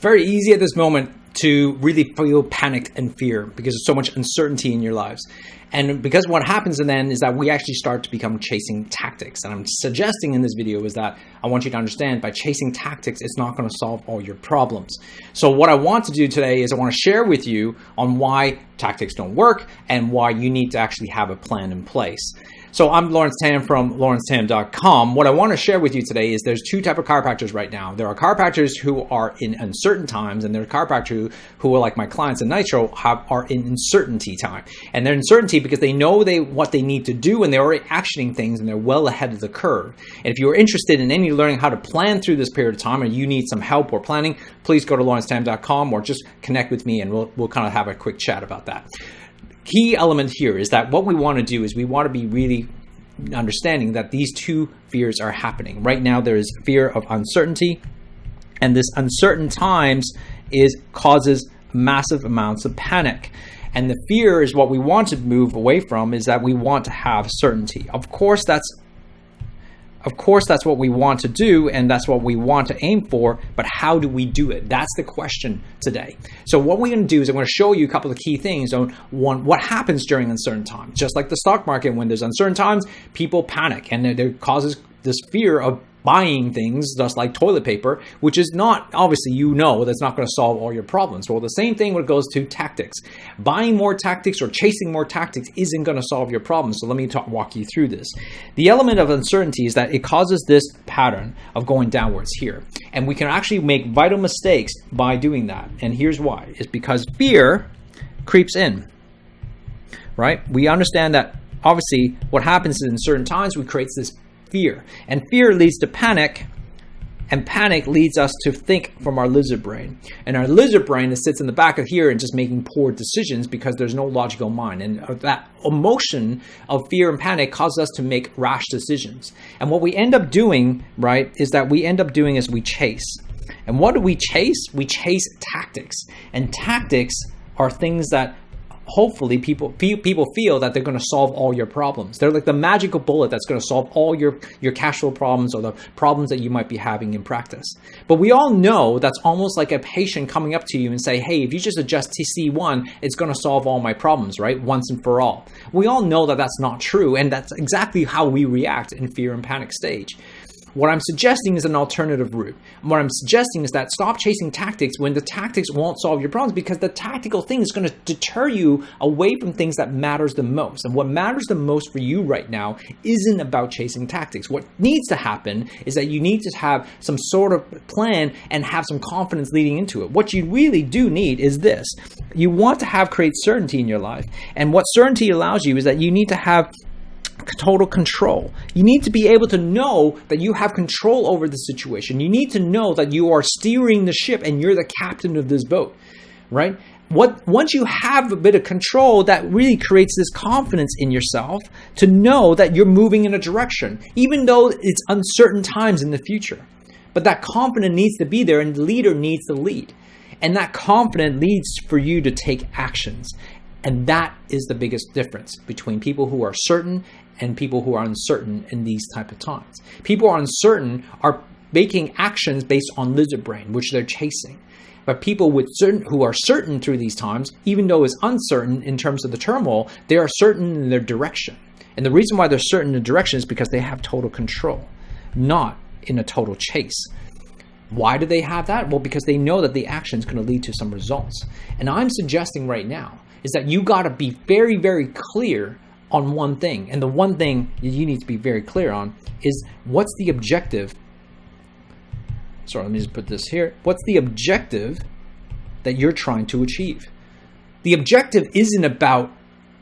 very easy at this moment to really feel panicked and fear because there's so much uncertainty in your lives. And because what happens then is that we actually start to become chasing tactics. And I'm suggesting in this video is that I want you to understand by chasing tactics, it's not going to solve all your problems. So what I want to do today is I want to share with you on why tactics don't work and why you need to actually have a plan in place. So I'm Laurence Tham from LaurenceTham.com. What I want to share with you today is there's two types of chiropractors right now. There are chiropractors who are in uncertain times, and there are chiropractors who are like my clients in Nitro are in uncertainty time. And they're in uncertainty because they know what they need to do, and they're already actioning things, and they're well ahead of the curve. And if you're interested in any learning how to plan through this period of time, and you need some help or planning, please go to LaurenceTham.com or just connect with me, and we'll kind of have a quick chat about that. Key element here is that what we want to do is we want to be really understanding that these two fears are happening. Right now, there is fear of uncertainty, and this uncertain times causes massive amounts of panic. And the fear is what we want to move away from, is that we want to have certainty. Of course, that's what we want to do, and that's what we want to aim for, but how do we do it? That's the question today. So what we're going to do is I'm going to show you a couple of key things on what happens during uncertain times. Just like the stock market, when there's uncertain times, people panic, and it causes this fear of buying things just like toilet paper, which is not, obviously, that's not going to solve all your problems. Well, the same thing when it goes to tactics. Buying more tactics or chasing more tactics isn't going to solve your problems. So let me walk you through this. The element of uncertainty is that it causes this pattern of going downwards here. And we can actually make vital mistakes by doing that. And here's why. It's because fear creeps in, right? We understand that obviously what happens is in certain times, we create this fear, and fear leads to panic, and panic leads us to think from our lizard brain. And our lizard brain that sits in the back of here and just making poor decisions because there's no logical mind. And that emotion of fear and panic causes us to make rash decisions. And what we end up doing, right, is we chase. And what do we chase? We chase tactics. And tactics are things that hopefully people feel that they're going to solve all your problems. They're like the magical bullet that's going to solve all your cash flow problems or the problems that you might be having in practice. But we all know that's almost like a patient coming up to you and say, hey, if you just adjust TC1, it's going to solve all my problems, right? Once and for all. We all know that that's not true, and that's exactly how we react in fear and panic stage. What I'm suggesting is an alternative route. What I'm suggesting is that stop chasing tactics when the tactics won't solve your problems, because the tactical thing is going to deter you away from things that matters the most. And what matters the most for you right now isn't about chasing tactics. What needs to happen is that you need to have some sort of plan and have some confidence leading into it. What you really do need is this. You want to create certainty in your life. And what certainty allows you is that you need to have total control. You need to be able to know that you have control over the situation. You need to know that you are steering the ship and you're the captain of this boat, right? Once you have a bit of control, that really creates this confidence in yourself to know that you're moving in a direction, even though it's uncertain times in the future. But that confidence needs to be there, and the leader needs to lead. And that confidence leads for you to take actions. And that is the biggest difference between people who are certain and people who are uncertain in these type of times. People who are uncertain are making actions based on lizard brain, which they're chasing. But people who are certain through these times, even though it's uncertain in terms of the turmoil, they are certain in their direction. And the reason why they're certain in the direction is because they have total control, not in a total chase. Why do they have that? Well, because they know that the action is going to lead to some results. And I'm suggesting right now is that you got to be very, very clear on one thing. And the one thing you need to be very clear on is what's the objective. Sorry, let me just put this here. What's the objective that you're trying to achieve? The objective isn't about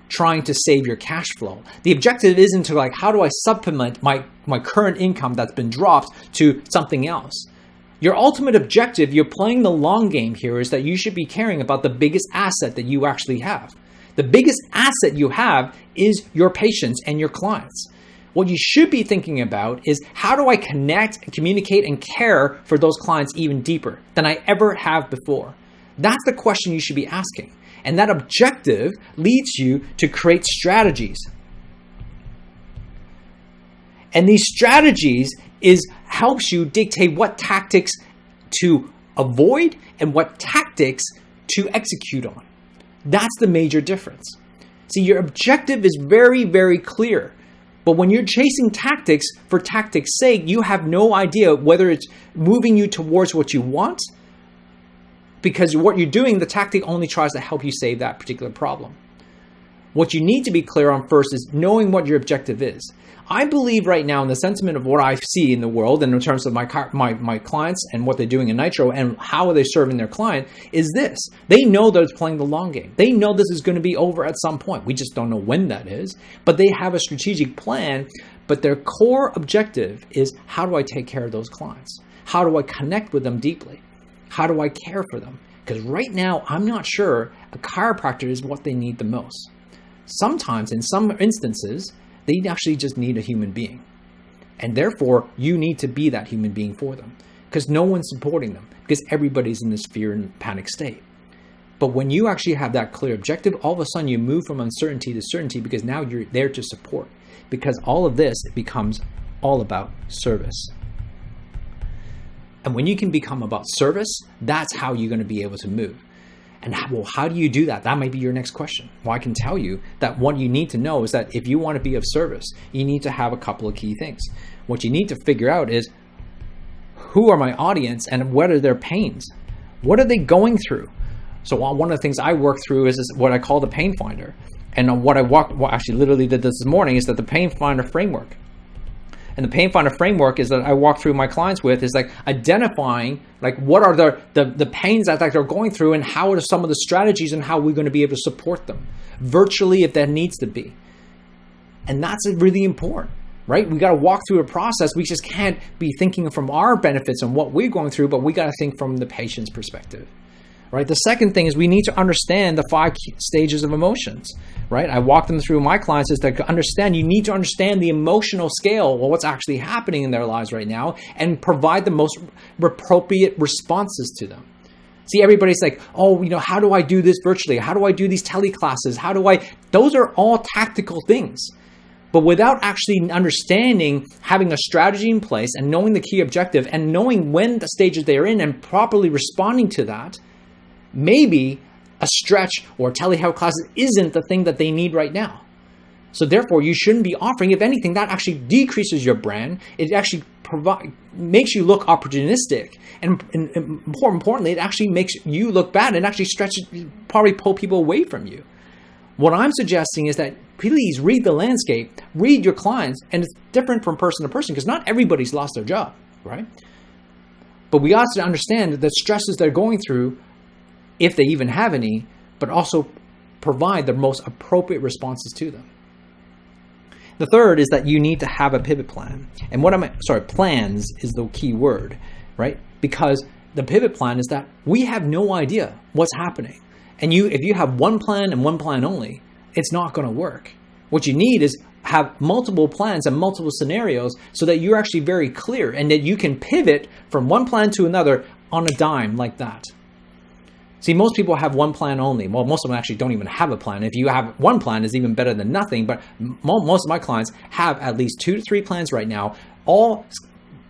trying to save your cash flow. The objective isn't to how do I supplement my current income that's been dropped to something else. Your ultimate objective, you're playing the long game here, is that you should be caring about the biggest asset that you actually have. The biggest asset you have is your patients and your clients. What you should be thinking about is how do I connect, communicate, and care for those clients even deeper than I ever have before? That's the question you should be asking. And that objective leads you to create strategies. And these strategies helps you dictate what tactics to avoid and what tactics to execute on. That's the major difference. See, your objective is very, very clear. But when you're chasing tactics for tactics' sake, you have no idea whether it's moving you towards what you want, because what you're doing, the tactic only tries to help you save that particular problem. What you need to be clear on first is knowing what your objective is. I believe right now in the sentiment of what I see in the world and in terms of my clients and what they're doing in Nitro and how they're serving their client is this. They know that it's playing the long game. They know this is going to be over at some point. We just don't know when that is. But they have a strategic plan. But their core objective is, how do I take care of those clients? How do I connect with them deeply? How do I care for them? Because right now, I'm not sure a chiropractor is what they need the most. Sometimes, in some instances, they actually just need a human being. And therefore, you need to be that human being for them, because no one's supporting them, because everybody's in this fear and panic state. But when you actually have that clear objective, all of a sudden you move from uncertainty to certainty, because now you're there to support. Because all of this becomes all about service. And when you can become about service, that's how you're going to be able to move. And how do you do that? That might be your next question. Well, I can tell you that what you need to know is that if you want to be of service, you need to have a couple of key things. What you need to figure out is, who are my audience and what are their pains? What are they going through? So one of the things I work through is what I call the pain finder. And what I actually literally did this morning is that the pain finder framework. And the pain finder framework is that I walk through my clients with is like identifying like what are the pains that they're going through and how are some of the strategies and how we're going to be able to support them virtually if that needs to be. And that's really important, right? We got to walk through a process. We just can't be thinking from our benefits and what we're going through, but we got to think from the patient's perspective. Right. The second thing is we need to understand the 5 stages of emotions. Right. I walk them through my clients is to understand. You need to understand the emotional scale of what's actually happening in their lives right now and provide the most appropriate responses to them. See, everybody's like, oh, how do I do this virtually? How do I do these teleclasses? Those are all tactical things. But without actually understanding, having a strategy in place and knowing the key objective and knowing when the stages they're in and properly responding to that, maybe a stretch or telehealth classes isn't the thing that they need right now. So therefore, you shouldn't be offering. If anything, that actually decreases your brand. It actually makes you look opportunistic. And more importantly, it actually makes you look bad. It actually probably pull people away from you. What I'm suggesting is that please read the landscape, read your clients, and it's different from person to person because not everybody's lost their job, right? But we also understand the stresses they're going through, if they even have any, but also provide the most appropriate responses to them. The third is that you need to have a pivot plan. And plans is the key word, right? Because the pivot plan is that we have no idea what's happening. And if you have one plan and one plan only, it's not going to work. What you need is have multiple plans and multiple scenarios so that you're actually very clear and that you can pivot from one plan to another on a dime like that. See, most people have one plan only. Well, most of them actually don't even have a plan. If you have one plan, it's even better than nothing. But most of my clients have at least 2 to 3 plans right now, all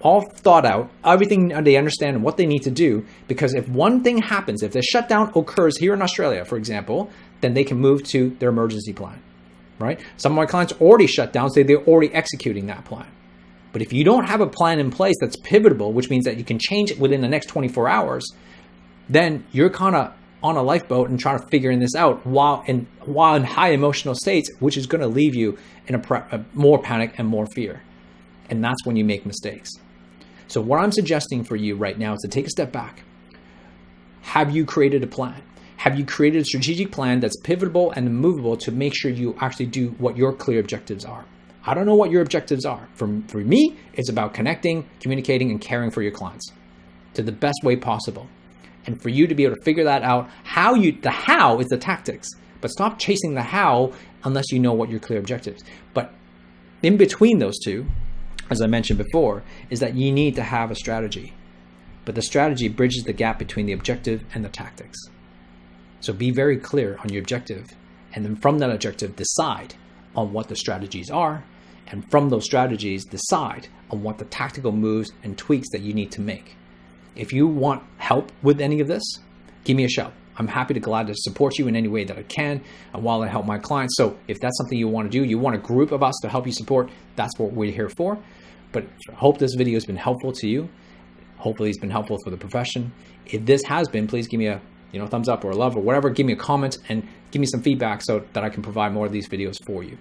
thought out, everything they understand and what they need to do. Because if one thing happens, if the shutdown occurs here in Australia, for example, then they can move to their emergency plan, right? Some of my clients already shut down, so they're already executing that plan. But if you don't have a plan in place that's pivotable, which means that you can change it within the next 24 hours, then you're kind of on a lifeboat and trying to figure this out while in high emotional states, which is going to leave you in a more panic and more fear. And that's when you make mistakes. So what I'm suggesting for you right now is to take a step back. Have you created a plan? Have you created a strategic plan that's pivotable and movable to make sure you actually do what your clear objectives are? I don't know what your objectives are. For me, it's about connecting, communicating, and caring for your clients to the best way possible. And for you to be able to figure that out, the how is the tactics, but stop chasing the how unless you know what your clear objectives. But in between those two, as I mentioned before, is that you need to have a strategy. But the strategy bridges the gap between the objective and the tactics. So be very clear on your objective, and then from that objective, decide on what the strategies are, and from those strategies, decide on what the tactical moves and tweaks that you need to make. if you want help with any of this, give me a shout. I'm happy to glad to support you in any way that I can and while I help my clients. So if that's something you want to do, you want a group of us to help you support, that's what we're here for. But I hope this video has been helpful to you. Hopefully it's been helpful for the profession. If this has been, please give me a thumbs up or a love or whatever. Give me a comment and give me some feedback so that I can provide more of these videos for you.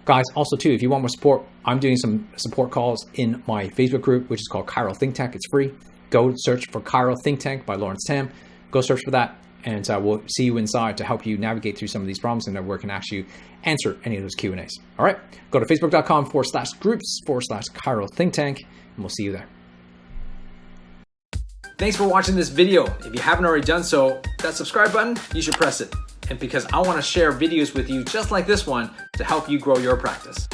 Guys, also too, if you want more support, I'm doing some support calls in my Facebook group, which is called Chiro Think Tank. It's free. Go search for Chiro Think Tank by Laurence Tham. Go search for that. And we'll see you inside to help you navigate through some of these problems and where I can actually answer any of those Q&As. All right, go to facebook.com/groups/Chiro Think Tank, and we'll see you there. Thanks for watching this video. If you haven't already done so, that subscribe button, you should press it. And because I want to share videos with you just like this one to help you grow your practice.